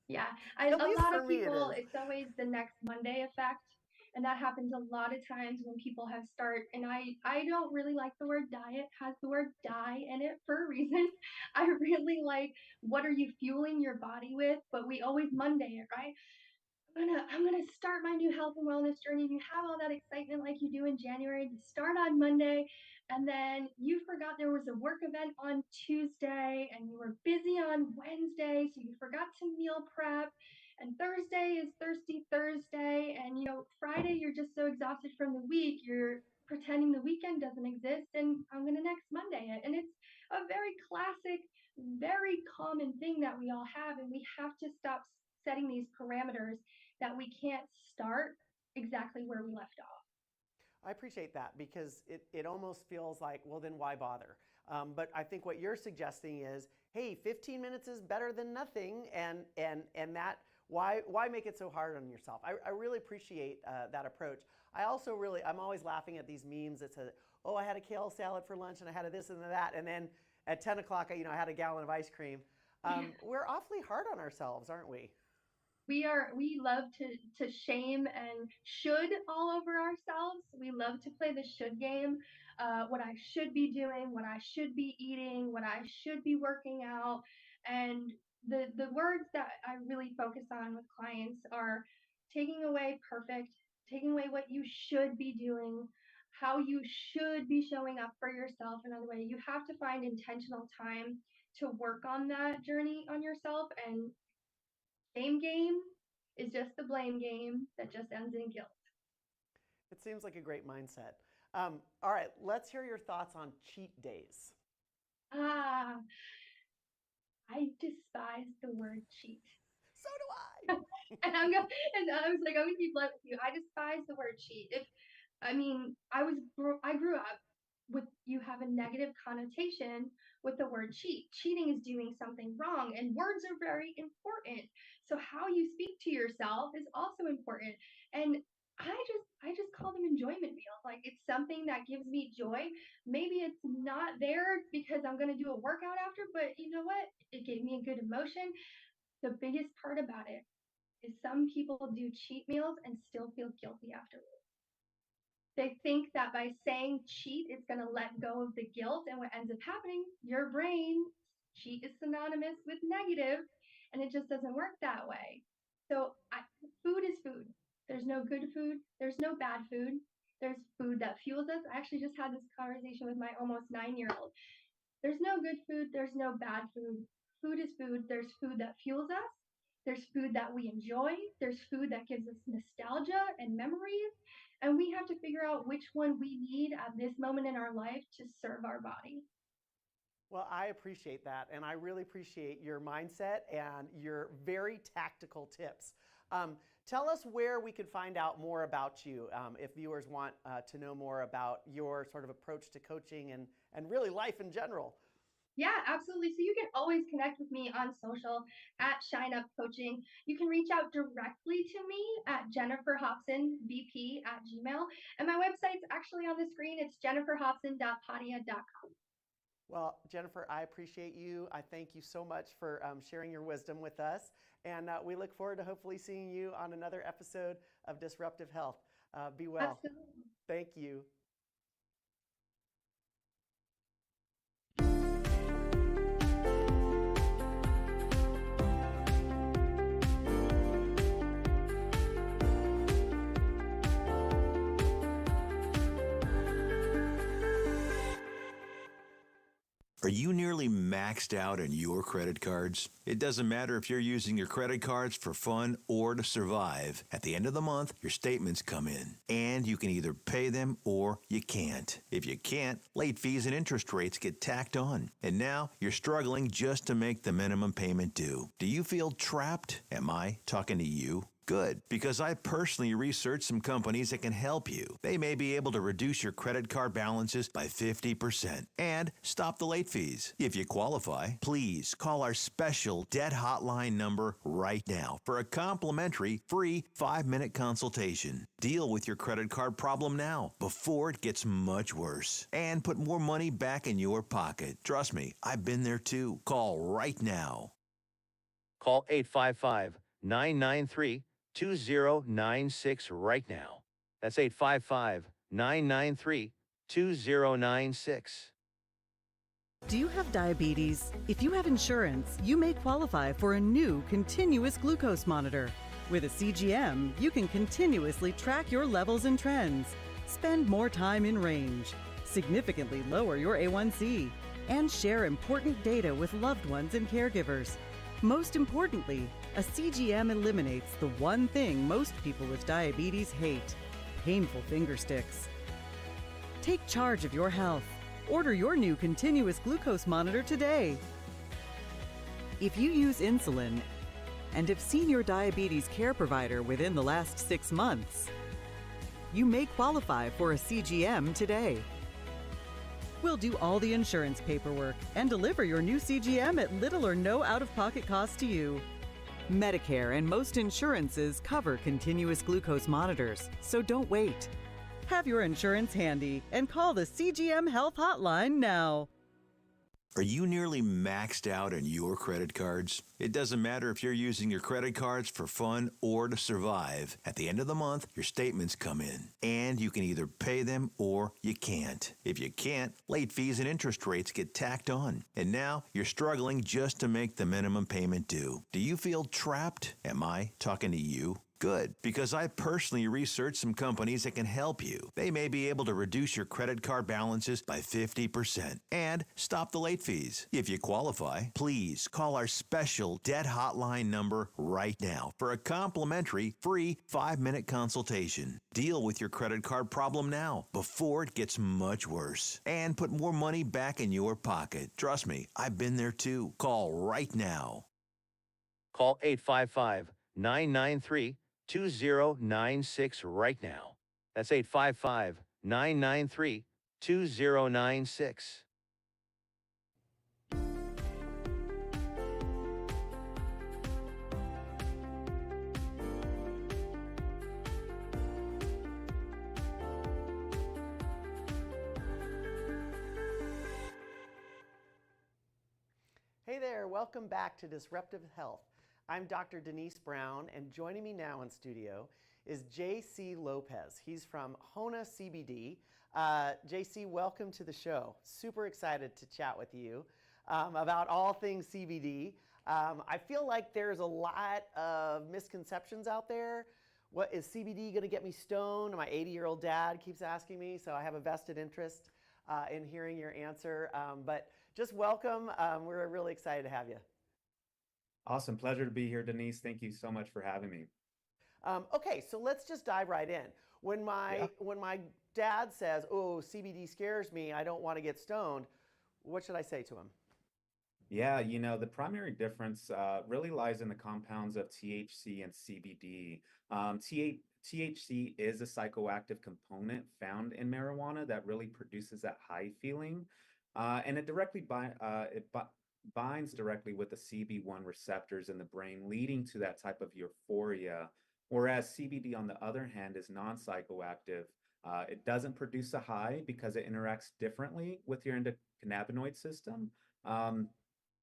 Yeah, a lot of people, it's always the next Monday effect. And that happens a lot of times when people have and I don't really like the word diet, has the word die in it for a reason. I really like what are you fueling your body with, but we always Monday it, right? I'm gonna start my new health and wellness journey. You have all that excitement like you do in January. You start on Monday, and then you forgot there was a work event on Tuesday, and you were busy on Wednesday, so you forgot to meal prep. And Thursday is Thirsty Thursday, and Friday you're just so exhausted from the week, you're pretending the weekend doesn't exist, and I'm gonna next Monday it. And it's a a very classic, very common thing that we all have, and we have to stop setting these parameters that we can't start exactly where we left off. I appreciate that because it almost feels like, well, then why bother? But I think what you're suggesting is, hey, 15 minutes is better than nothing, and that why make it so hard on yourself? I really appreciate that approach. I'm always laughing at these memes that say, oh, I had a kale salad for lunch and I had a this and that, and then at 10 o'clock, I had a gallon of ice cream. We're awfully hard on ourselves, aren't we? We love to shame and should all over ourselves. We love to play the should game. What I should be doing, what I should be eating, what I should be working out. And the words that I really focus on with clients are taking away perfect, taking away what you should be doing, how you should be showing up for yourself. Another way, you have to find intentional time to work on that journey on yourself. And shame game is just the blame game that just ends in guilt. It seems like a great mindset. All right, let's hear your thoughts on cheat days. I despise the word cheat. So do I. and I was like, I'm gonna be blunt with you. I despise the word cheat. I grew up with, you have a negative connotation with the word cheat. Cheating is doing something wrong, and words are very important. So how you speak to yourself is also important. And I just call them enjoyment meals. Like, it's something that gives me joy. Maybe it's not there because I'm gonna do a workout after, but you know what? It gave me a good emotion. The biggest part about it is some people do cheat meals and still feel guilty afterwards. They think that by saying cheat, it's going to let go of the guilt. And what ends up happening, your brain, cheat is synonymous with negative, and it just doesn't work that way. So food is food. There's no good food. There's no bad food. There's food that fuels us. I actually just had this conversation with my almost 9-year-old. There's no good food. There's no bad food. Food is food. There's food that fuels us. There's food that we enjoy. There's food that gives us nostalgia and memories. And we have to figure out which one we need at this moment in our life to serve our body. Well, I appreciate that. And I really appreciate your mindset and your very tactical tips. Tell us where we can find out more about you if viewers want to know more about your sort of approach to coaching and really life in general. Yeah, absolutely. So you can always connect with me on social at Shine Up Coaching. You can reach out directly to me at jenniferhobsonvp@gmail. And my website's actually on the screen. It's jenniferhobson.podia.com. Well, Jennifer, I appreciate you. I thank you so much for sharing your wisdom with us. And we look forward to hopefully seeing you on another episode of Disruptive Health. Be well. Absolutely. Thank you. Are you nearly maxed out on your credit cards? It doesn't matter if you're using your credit cards for fun or to survive. At the end of the month, your statements come in, and you can either pay them or you can't. If you can't, late fees and interest rates get tacked on. And now you're struggling just to make the minimum payment due. Do you feel trapped? Am I talking to you? Good, because I personally researched some companies that can help you. They may be able to reduce your credit card balances by 50% and stop the late fees. If you qualify, please call our special debt hotline number right now for a complimentary free 5-minute consultation. Deal with your credit card problem now before it gets much worse and put more money back in your pocket. Trust me, I've been there too. Call right now. Call 855-993-2096 right now. That's 855-993-2096. Do you have diabetes? If you have insurance, you may qualify for a new continuous glucose monitor. With a CGM, you can continuously track your levels and trends, spend more time in range, significantly lower your A1C, and share important data with loved ones and caregivers. Most importantly, a CGM eliminates the one thing most people with diabetes hate: painful finger sticks. Take charge of your health. Order your new continuous glucose monitor today. If you use insulin and have seen your diabetes care provider within the last 6 months, you may qualify for a CGM today. We'll do all the insurance paperwork and deliver your new CGM at little or no out-of-pocket cost to you. Medicare and most insurances cover continuous glucose monitors, so don't wait. Have your insurance handy and call the CGM Health Hotline now. Are you nearly maxed out on your credit cards? It doesn't matter if you're using your credit cards for fun or to survive. At the end of the month, your statements come in, and you can either pay them or you can't. If you can't, late fees and interest rates get tacked on. And now you're struggling just to make the minimum payment due. Do you feel trapped? Am I talking to you? Good, because I personally researched some companies that can help you. They may be able to reduce your credit card balances by 50% and stop the late fees. If you qualify, please call our special debt hotline number right now for a complimentary free 5-minute consultation. Deal with your credit card problem now before it gets much worse and put more money back in your pocket. Trust me, I've been there too. Call right now. Call 855-993-2096 right now. That's 855-993-2096. Hey there, welcome back to Disruptive Health. I'm Dr. Denise Brown, and joining me now in studio is JC Lopez. He's from Hona CBD. JC, welcome to the show. Super excited to chat with you about all things CBD. I feel like there's a lot of misconceptions out there. What is CBD going to get me stoned? My 80-year-old dad keeps asking me, so I have a vested interest in hearing your answer. But just welcome. We're really excited to have you. Awesome. Pleasure to be here, Denise. Thank you so much for having me. Okay, so let's just dive right in. When my dad says, "Oh, CBD scares me. I don't want to get stoned," what should I say to him? Yeah, the primary difference really lies in the compounds of THC and CBD. THC is a psychoactive component found in marijuana that really produces that high feeling, and it binds directly with the CB1 receptors in the brain, leading to that type of euphoria. Whereas CBD, on the other hand, is non-psychoactive. It doesn't produce a high because it interacts differently with your endocannabinoid system. And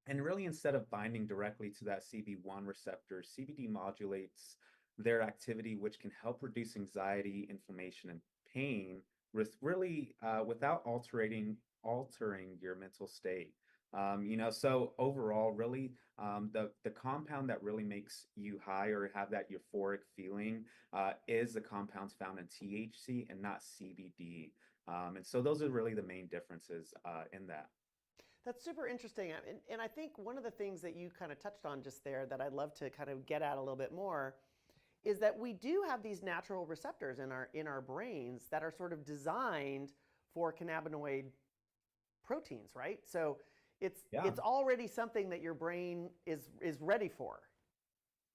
really, instead of binding directly to that CB1 receptor, CBD modulates their activity, which can help reduce anxiety, inflammation, and pain, without altering your mental state. So overall, really, the compound that really makes you high or have that euphoric feeling is the compounds found in THC and not CBD. And so those are really the main differences in that. That's super interesting. And I think one of the things that you kind of touched on just there that I'd love to kind of get at a little bit more is that we do have these natural receptors in our brains that are sort of designed for cannabinoid proteins, right? So it's already something that your brain is ready for.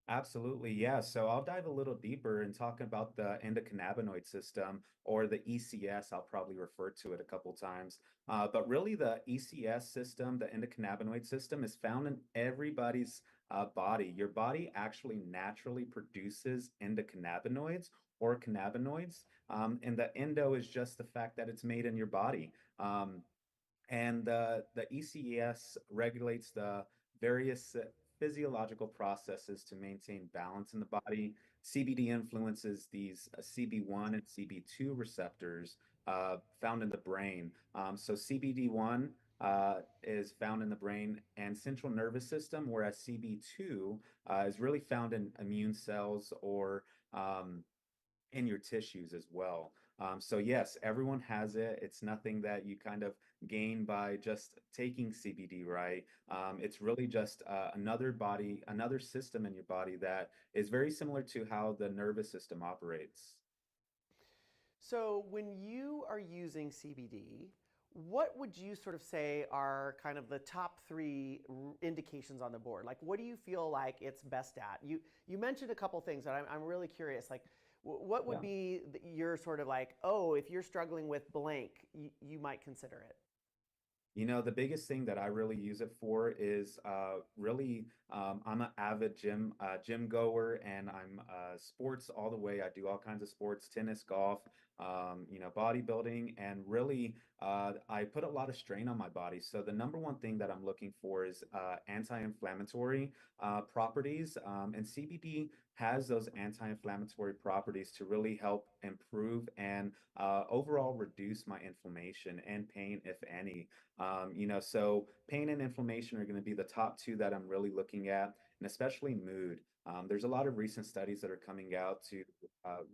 Absolutely, yeah. So I'll dive a little deeper and talk about the endocannabinoid system, or the ECS. I'll probably refer to it a couple times. But really, the ECS system, the endocannabinoid system, is found in everybody's body. Your body actually naturally produces endocannabinoids or cannabinoids. And the endo is just the fact that it's made in your body. And the ECS regulates the various physiological processes to maintain balance in the body. CBD influences these CB1 and CB2 receptors found in the brain. So CBD1 is found in the brain and central nervous system, whereas CB2 is really found in immune cells or in your tissues as well. So yes, everyone has it. It's nothing that you kind of gain by just taking CBD, right? It's really just another system in your body that is very similar to how the nervous system operates. So when you are using CBD, what would you sort of say are kind of the top three indications on the board? Like, what do you feel like it's best at? You mentioned a couple things that I'm really curious. Like, what would be your sort of like, oh, if you're struggling with blank, you might consider it? You know, the biggest thing that I really use it for is I'm an avid gym goer, and I'm sports all the way. I do all kinds of sports, tennis, golf, bodybuilding, and really I put a lot of strain on my body. So the number one thing that I'm looking for is anti-inflammatory properties, and CBD has those anti-inflammatory properties to really help improve and overall reduce my inflammation and pain, if any. So pain and inflammation are going to be the top two that I'm really looking at, and especially mood. There's a lot of recent studies that are coming out to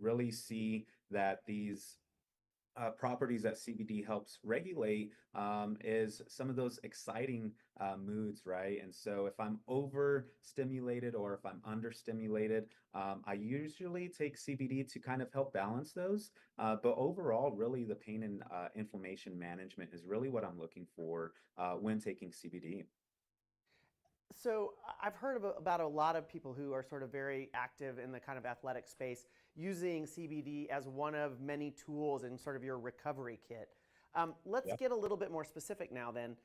really see that these properties that CBD helps regulate is some of those exciting moods, right? And so if I'm overstimulated or if I'm understimulated, I usually take CBD to kind of help balance those. But overall, really, the pain and inflammation management is really what I'm looking for when taking CBD. So I've heard about a lot of people who are sort of very active in the kind of athletic space using CBD as one of many tools in sort of your recovery kit. Let's get a little bit more specific now then.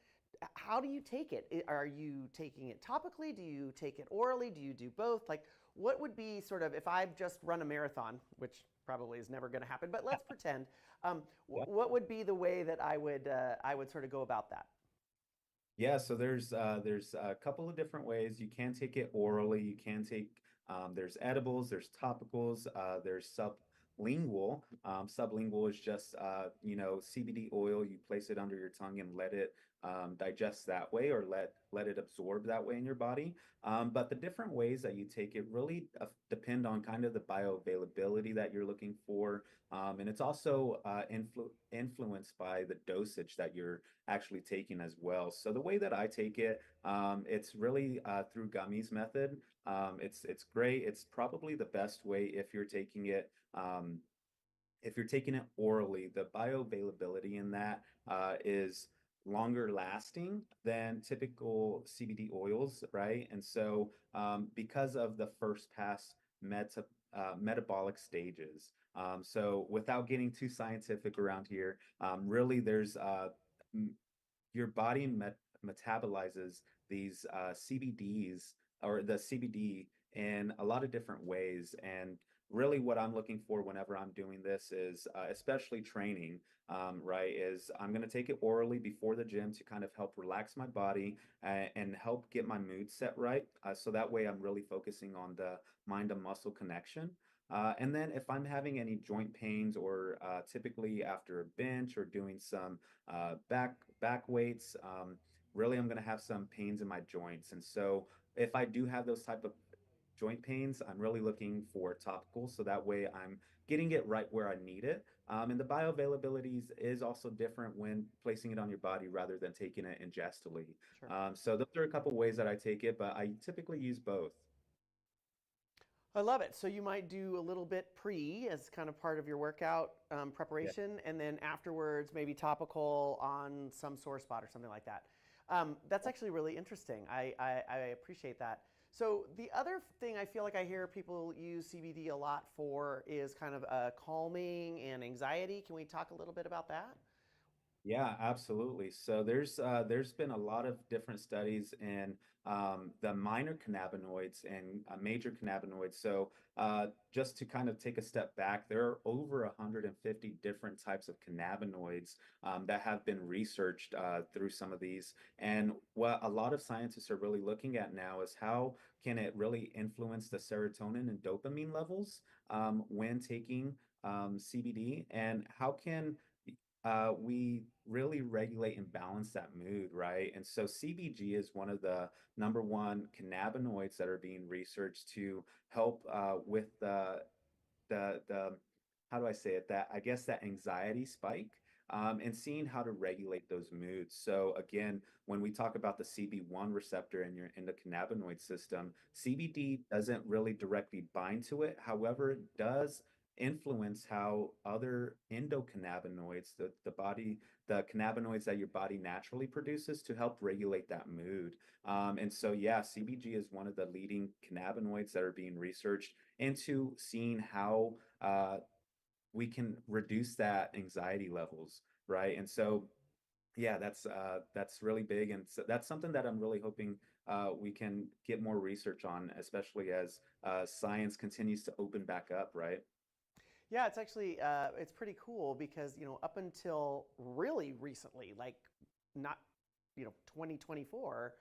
How do you take it? Are you taking it topically? Do you take it orally? Do you do both? Like, what would be sort of, if I've just run a marathon, which probably is never going to happen, but let's pretend, what would be the way that I would sort of go about that? Yeah, so there's a couple of different ways. You can take it orally. You can take there's edibles, there's topicals, there's sublingual. Sublingual is just CBD oil. You place it under your tongue and let it digest that way, or let it absorb that way in your body. But the different ways that you take it really depend on kind of the bioavailability that you're looking for, and it's also influenced by the dosage that you're actually taking as well. So the way that I take it, it's really through gummies method. It's great. It's probably the best way if you're taking it. If you're taking it orally, the bioavailability in that is longer lasting than typical CBD oils, right? And so because of the first pass metabolic stages. So without getting too scientific around here, really there's your body metabolizes these CBDs, or the CBD, in a lot of different ways. And really what I'm looking for whenever I'm doing this is, especially training, right, is I'm going to take it orally before the gym to kind of help relax my body and help get my mood set right. So that way I'm really focusing on the mind and muscle connection. And then if I'm having any joint pains, or typically after a bench or doing some back weights, really I'm going to have some pains in my joints. And so if I do have those type of joint pains, I'm really looking for topical, so that way I'm getting it right where I need it. And the bioavailability is also different when placing it on your body rather than taking it ingestally. Sure. So those are a couple ways that I take it, but I typically use both. I love it. So you might do a little bit pre as kind of part of your workout preparation, and then afterwards maybe topical on some sore spot or something like that. That's actually really interesting. I appreciate that. So the other thing I feel like I hear people use CBD a lot for is kind of calming and anxiety. Can we talk a little bit about that? Yeah, absolutely. So there's been a lot of different studies in the minor cannabinoids and major cannabinoids. So just to kind of take a step back, there are over 150 different types of cannabinoids that have been researched through some of these. And what a lot of scientists are really looking at now is how can it really influence the serotonin and dopamine levels when taking CBD, and how can we really regulate and balance that mood, right? And so CBG is one of the number one cannabinoids that are being researched to help with the how do I say it? That, I guess, that anxiety spike. And seeing how to regulate those moods. So again, when we talk about the CB1 receptor in your endocannabinoid system, CBD doesn't really directly bind to it. However, it does influence how other endocannabinoids, the body the cannabinoids that your body naturally produces to help regulate that mood. And so, yeah, CBG is one of the leading cannabinoids that are being researched into seeing how we can reduce that anxiety levels, right? And so, yeah, that's really big, and so that's something that I'm really hoping we can get more research on, especially as science continues to open back up, right? Yeah, it's actually it's pretty cool because up until really recently, like not 2024,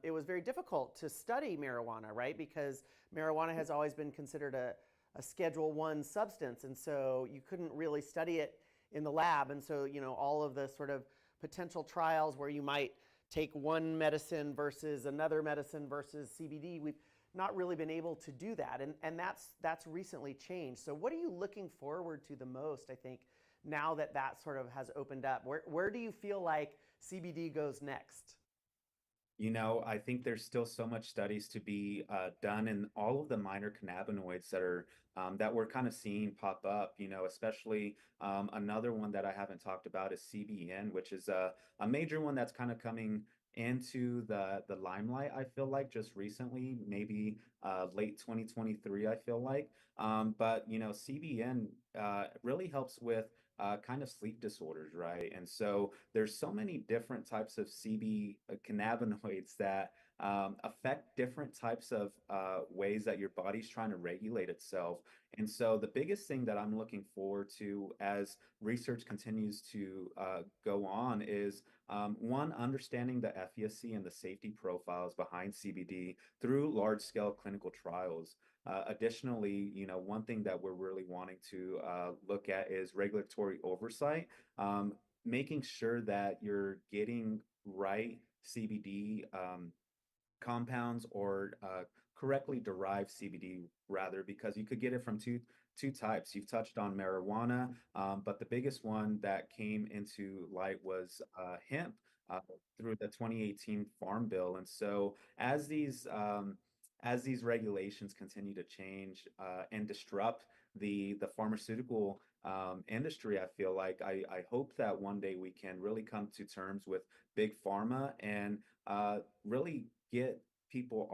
it was very difficult to study marijuana, right? Because marijuana has always been considered a Schedule 1 substance, and so you couldn't really study it in the lab, and so all of the sort of potential trials where you might take one medicine versus another medicine versus CBD, we've not really been able to do that, and that's recently changed. So what are you looking forward to the most, I think, now that that sort of has opened up? Where do you feel like CBD goes next? I think there's still so much studies to be done in all of the minor cannabinoids that we're kind of seeing pop up. Especially another one that I haven't talked about is CBN, which is a major one that's kind of coming into the limelight. I feel like just recently, maybe late 2023. I feel like, but CBN really helps with kind of sleep disorders, right? And so there's so many different types of CB cannabinoids that affect different types of ways that your body's trying to regulate itself. And so the biggest thing that I'm looking forward to as research continues to go on is one, understanding the efficacy and the safety profiles behind CBD through large-scale clinical trials. Additionally, one thing that we're really wanting to look at is regulatory oversight, making sure that you're getting right CBD compounds or correctly derived CBD rather, because you could get it from two types. You've touched on marijuana, but the biggest one that came into light was hemp through the 2018 Farm Bill. And so as these regulations continue to change and disrupt the pharmaceutical industry, I feel like I hope that one day we can really come to terms with big pharma and really get people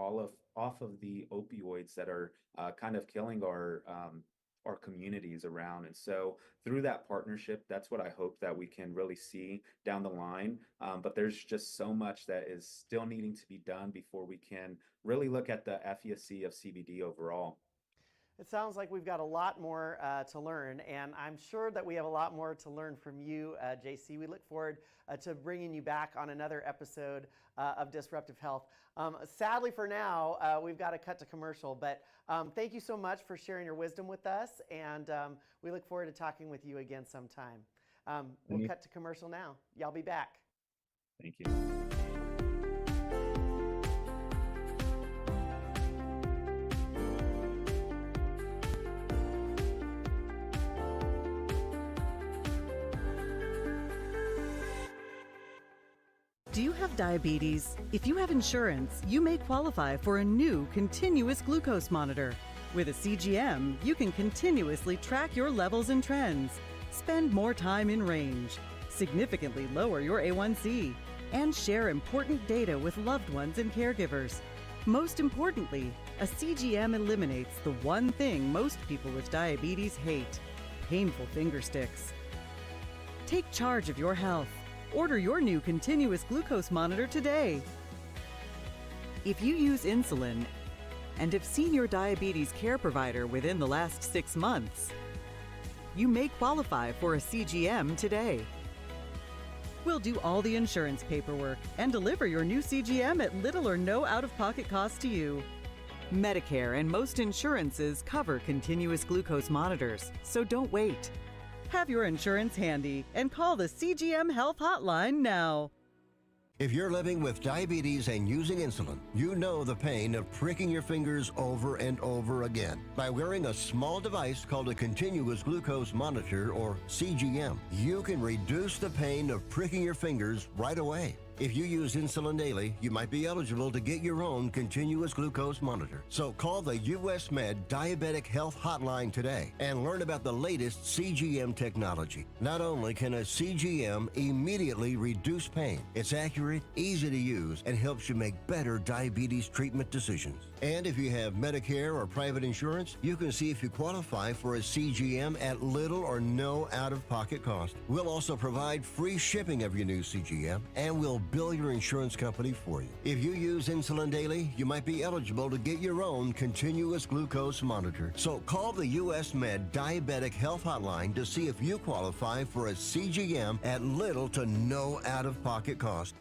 off of the opioids that are kind of killing our communities around. And so through that partnership, that's what I hope that we can really see down the line. But there's just so much that is still needing to be done before we can really look at the efficacy of CBD overall. It sounds like we've got a lot more to learn, and I'm sure that we have a lot more to learn from you, JC. We look forward to bringing you back on another episode of Disruptive Health. Sadly for now, we've got to cut to commercial, but thank you so much for sharing your wisdom with us, and we look forward to talking with you again sometime. We'll cut to commercial now. Y'all be back. Thank you. Do you have diabetes? If you have insurance, you may qualify for a new continuous glucose monitor. With a CGM, you can continuously track your levels and trends, spend more time in range, significantly lower your A1C, and share important data with loved ones and caregivers. Most importantly, a CGM eliminates the one thing most people with diabetes hate: painful finger sticks. Take charge of your health. Order your new continuous glucose monitor today. If you use insulin and have seen your diabetes care provider within the last 6 months, you may qualify for a CGM today. We'll do all the insurance paperwork and deliver your new CGM at little or no out-of-pocket cost to you. Medicare and most insurances cover continuous glucose monitors, so don't wait. Have your insurance handy and call the CGM Health Hotline now. If you're living with diabetes and using insulin, you know the pain of pricking your fingers over and over again. By wearing a small device called a continuous glucose monitor, or CGM, you can reduce the pain of pricking your fingers right away. If you use insulin daily, you might be eligible to get your own continuous glucose monitor. So call the US Med Diabetic Health Hotline today and learn about the latest CGM technology. Not only can a CGM immediately reduce pain, it's accurate, easy to use, and helps you make better diabetes treatment decisions. And if you have Medicare or private insurance, you can see if you qualify for a CGM at little or no out-of-pocket cost. We'll also provide free shipping of your new CGM, and we'll bill your insurance company for you. If you use insulin daily, you might be eligible to get your own continuous glucose monitor. So call the US Med Diabetic Health Hotline to see if you qualify for a CGM at little to no out-of-pocket cost.